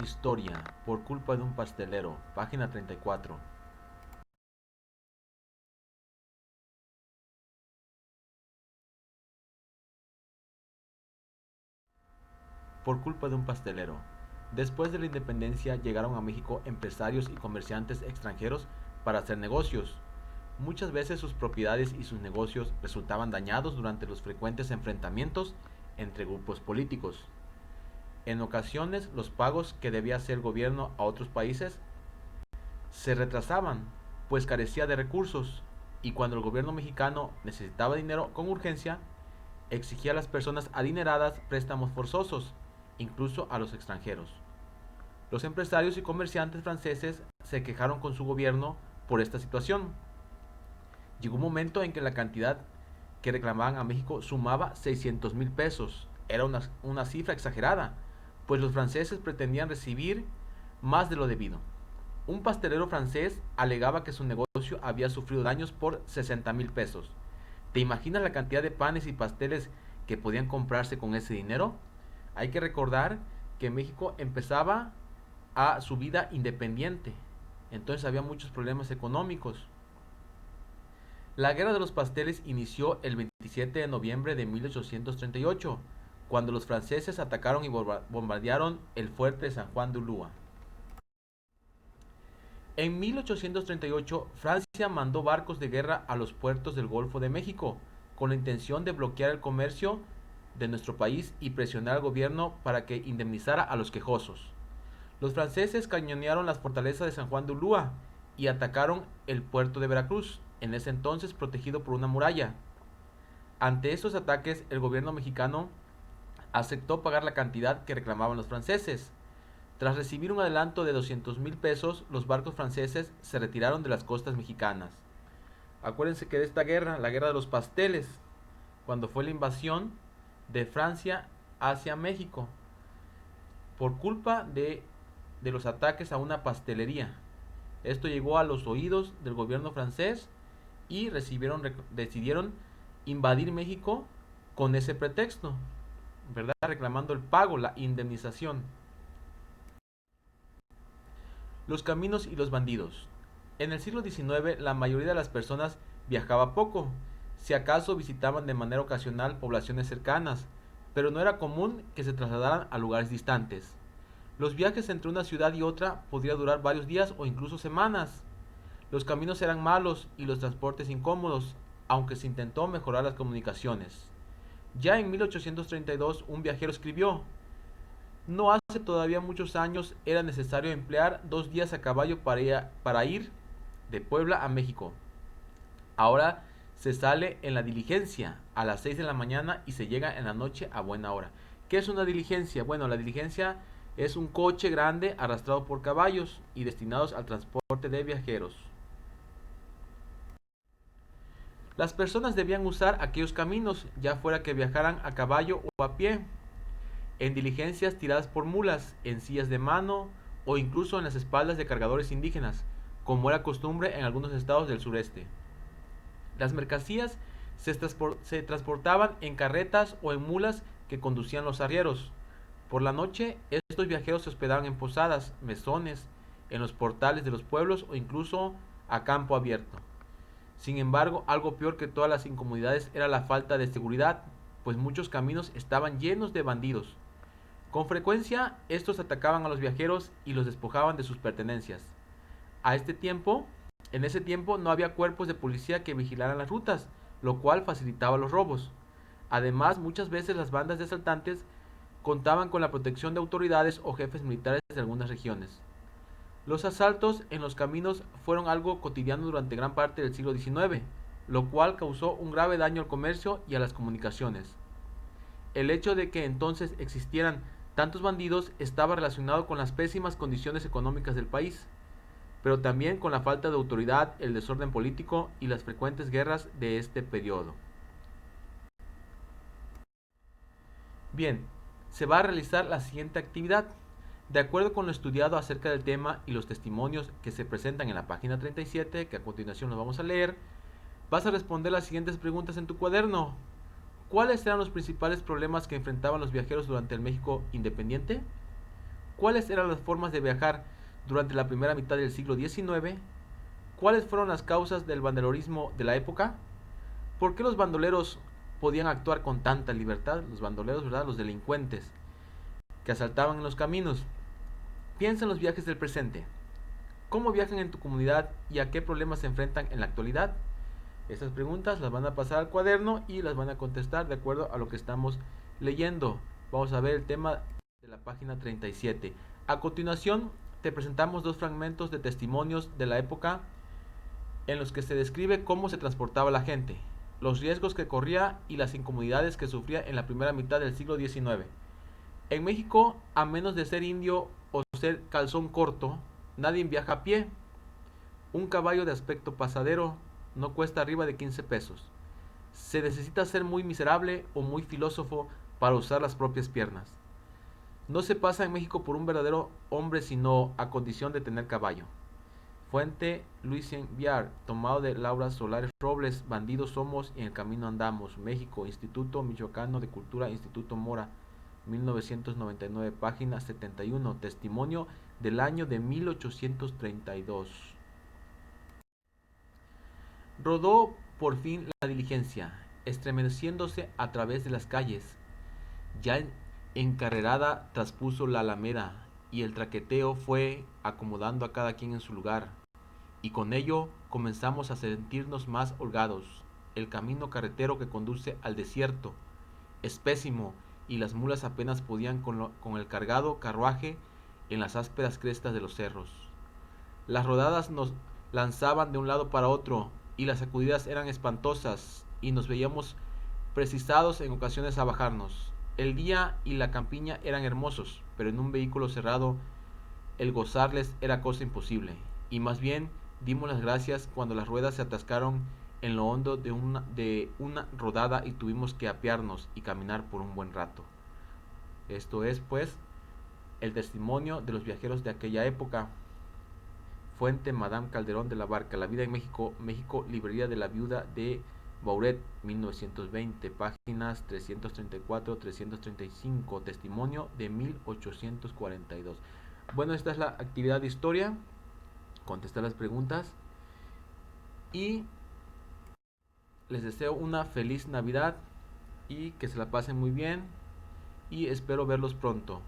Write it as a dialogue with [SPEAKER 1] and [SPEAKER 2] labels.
[SPEAKER 1] Historia, por culpa de un pastelero, página 34. Por culpa de un pastelero. Después de la independencia llegaron a México empresarios y comerciantes extranjeros para hacer negocios. Muchas veces sus propiedades y sus negocios resultaban dañados durante los frecuentes enfrentamientos entre grupos políticos. En ocasiones los pagos que debía hacer el gobierno a otros países se retrasaban, pues carecía de recursos, y cuando el gobierno mexicano necesitaba dinero con urgencia, exigía a las personas adineradas préstamos forzosos, incluso a los extranjeros. Los empresarios y comerciantes franceses se quejaron con su gobierno por esta situación. Llegó un momento en que la cantidad que reclamaban a México sumaba 600,000 pesos. Era una cifra exagerada, pues los franceses pretendían recibir más de lo debido. Un pastelero francés alegaba que su negocio había sufrido daños por 60,000 pesos. ¿Te imaginas la cantidad de panes y pasteles que podían comprarse con ese dinero? Hay que recordar que México empezaba a su vida independiente, entonces había muchos problemas económicos. La Guerra de los Pasteles inició el 27 de noviembre de 1838, cuando los franceses atacaron y bombardearon el fuerte de San Juan de Ulúa. En 1838, Francia mandó barcos de guerra a los puertos del Golfo de México, con la intención de bloquear el comercio de nuestro país y presionar al gobierno para que indemnizara a los quejosos. Los franceses cañonearon las fortalezas de San Juan de Ulúa y atacaron el puerto de Veracruz, en ese entonces protegido por una muralla. Ante estos ataques, el gobierno mexicano aceptó pagar la cantidad que reclamaban los franceses. Tras recibir un adelanto de 200,000 pesos, los barcos franceses se retiraron de las costas mexicanas. Acuérdense que de esta guerra, la guerra de los pasteles, cuando fue la invasión de Francia hacia México, por culpa de los ataques a una pastelería. Esto llegó a los oídos del gobierno francés y decidieron invadir México con ese pretexto, ¿verdad? Reclamando el pago, la indemnización. Los caminos y los bandidos. En el siglo XIX la mayoría de las personas viajaba poco, si acaso visitaban de manera ocasional poblaciones cercanas, pero no era común que se trasladaran a lugares distantes. Los viajes entre una ciudad y otra podrían durar varios días o incluso semanas. Los caminos eran malos y los transportes incómodos, aunque se intentó mejorar las comunicaciones. Ya en 1832 un viajero escribió: no hace todavía muchos años era necesario emplear 2 días a caballo para ir de Puebla a México. Ahora se sale en la diligencia a las 6 de la mañana y se llega en la noche a buena hora. ¿Qué es una diligencia? Bueno, la diligencia es un coche grande arrastrado por caballos y destinados al transporte de viajeros. Las personas debían usar aquellos caminos, ya fuera que viajaran a caballo o a pie, en diligencias tiradas por mulas, en sillas de mano o incluso en las espaldas de cargadores indígenas, como era costumbre en algunos estados del sureste. Las mercancías se transportaban en carretas o en mulas que conducían los arrieros. Por la noche, estos viajeros se hospedaban en posadas, mesones, en los portales de los pueblos o incluso a campo abierto. Sin embargo, algo peor que todas las incomodidades era la falta de seguridad, pues muchos caminos estaban llenos de bandidos. Con frecuencia, estos atacaban a los viajeros y los despojaban de sus pertenencias. A este tiempo, en ese tiempo no había cuerpos de policía que vigilaran las rutas, lo cual facilitaba los robos. Además, muchas veces las bandas de asaltantes contaban con la protección de autoridades o jefes militares de algunas regiones. Los asaltos en los caminos fueron algo cotidiano durante gran parte del siglo XIX, lo cual causó un grave daño al comercio y a las comunicaciones. El hecho de que entonces existieran tantos bandidos estaba relacionado con las pésimas condiciones económicas del país, pero también con la falta de autoridad, el desorden político y las frecuentes guerras de este periodo. Bien, se va a realizar la siguiente actividad. De acuerdo con lo estudiado acerca del tema y los testimonios que se presentan en la página 37, que a continuación nos vamos a leer, vas a responder las siguientes preguntas en tu cuaderno. ¿Cuáles eran los principales problemas que enfrentaban los viajeros durante el México independiente? ¿Cuáles eran las formas de viajar durante la primera mitad del siglo XIX? ¿Cuáles fueron las causas del bandolerismo de la época? ¿Por qué los bandoleros podían actuar con tanta libertad? Los bandoleros, ¿verdad? Los delincuentes que asaltaban en los caminos. Piensa en los viajes del presente. ¿Cómo viajan en tu comunidad y a qué problemas se enfrentan en la actualidad? Estas preguntas las van a pasar al cuaderno y las van a contestar de acuerdo a lo que estamos leyendo. Vamos a ver el tema de la página 37. A continuación, te presentamos dos fragmentos de testimonios de la época en los que se describe cómo se transportaba la gente, los riesgos que corría y las incomodidades que sufría en la primera mitad del siglo XIX. En México, a menos de ser indio o ser calzón corto, nadie viaja a pie. Un caballo de aspecto pasadero no cuesta arriba de 15 pesos. Se necesita ser muy miserable o muy filósofo para usar las propias piernas. No se pasa en México por un verdadero hombre sino a condición de tener caballo. Fuente Lucien Viar, tomado de Laura Solares Robles, Bandidos somos y en el camino andamos, México, Instituto Michoacano de Cultura, Instituto Mora, 1999, página 71, testimonio del año de 1832. Rodó por fin la diligencia, estremeciéndose a través de las calles. Ya encarrerada traspuso la alameda y el traqueteo fue acomodando a cada quien en su lugar. Y con ello comenzamos a sentirnos más holgados. El camino carretero que conduce al desierto es pésimo y las mulas apenas podían con el cargado carruaje en las ásperas crestas de los cerros. Las rodadas nos lanzaban de un lado para otro y las sacudidas eran espantosas y nos veíamos precisados en ocasiones a bajarnos. El día y la campiña eran hermosos, pero en un vehículo cerrado el gozarles era cosa imposible, y más bien dimos las gracias cuando las ruedas se atascaron en lo hondo de una rodada y tuvimos que apearnos y caminar por un buen rato. Esto es, pues, el testimonio de los viajeros de aquella época. Fuente Madame Calderón de la Barca, La vida en México, México, Librería de la Viuda de Bauret, 1920, páginas 334-335, testimonio de 1842. Bueno, esta es la actividad de historia, contestar las preguntas y les deseo una feliz Navidad y que se la pasen muy bien y espero verlos pronto.